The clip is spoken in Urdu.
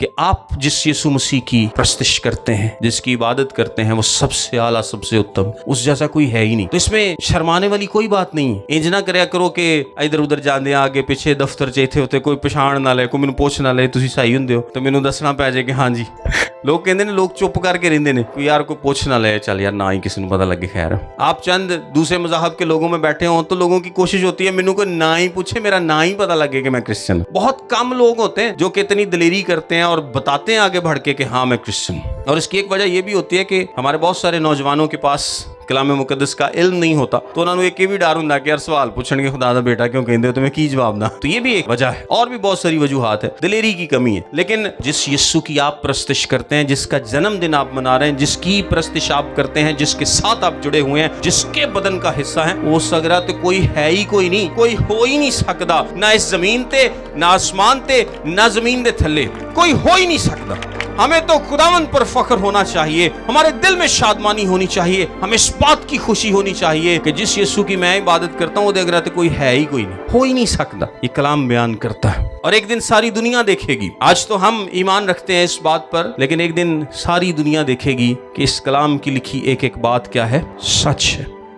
کہ آپ جس یسوع مسیح کی پرستش کرتے ہیں, جس کی عبادت کرتے ہیں, وہ سب سے اعلیٰ, سب سے اتم, اس جیسا کوئی ہے ہی نہیں. تو اس میں شرمانے والی کوئی بات نہیں. انج نہ کریا کرو کہ ادھر ادھر جاندے آگے پیچھے دفتر چیتے ہوتے کوئی پچھاڑ نہ لے, کوئی مینوں پوچھ نہ لے تسی صحیح ہوندے ہو تو مینوں دسنا پے جائے کہ ہاں جی. لوگ کہندے نے لوگ چپ کر کے رہندے نے, کوئی یار کوئی پوچھ نہ لے, چل یار نہ ہی کسی نوں پتہ لگے. خیر آپ چند دوسرے مذاہب کے لوگوں میں بیٹھے ہوں تو لوگوں کی کوشش ہوتی ہے مینوں کوئی نہ ہی پوچھے, میرا نہ ہی پتہ لگے کہ میں کرسچن ہوں. بہت کم لوگ ہوتے ہیں جو کہ اتنی دلیری کرتے ہیں اور بتاتے ہیں آگے بڑھ کے کہ ہاں میں کرسچن ہوں. اور اس کی ایک وجہ یہ بھی ہوتی ہے کہ ہمارے بہت سارے نوجوانوں کے پاس کلام مقدس کا علم نہیں ہوتا, تو انہوں نے ایک بھی ڈر ہوندا کہ یار سوال پوچھن گے خدا دا بیٹا کیوں کہندے ہو تو میں کی جواب داں. تو یہ بھی ایک وجہ ہے, اور بھی بہت ساری وجوہات ہے. دلیری کی کمی ہے. لیکن جس یسوع کی آپ پرستش کرتے ہیں, جس کا جنم دن آپ منا رہے ہیں, جس کی پرستش آپ کرتے ہیں, جس کے ساتھ آپ جڑے ہوئے ہیں, جس کے بدن کا حصہ ہیں, وہ سگرا تے کوئی ہے ہی کوئی نہیں, کوئی ہو ہی نہیں سکتا. نہ اس زمین تے, نہ آسمان تے, نہ زمین دے تھلے, کوئی ہو ہی نہیں سکتا. ہمیں تو خداوند پر فخر ہونا چاہیے, ہمارے دل میں شادمانی ہونی چاہیے, ہمیں اس بات کی خوشی ہونی چاہیے کہ جس یسوع کی میں عبادت کرتا ہوں وہ دیکھ رہا تھا کوئی ہے ہی کوئی نہیں, ہو ہی نہیں سکتا. یہ کلام بیان کرتا ہے اور ایک دن ساری دنیا دیکھے گی. آج تو ہم ایمان رکھتے ہیں اس بات پر, لیکن ایک دن ساری دنیا دیکھے گی کہ اس کلام کی لکھی ایک ایک بات کیا ہے, سچ ہے.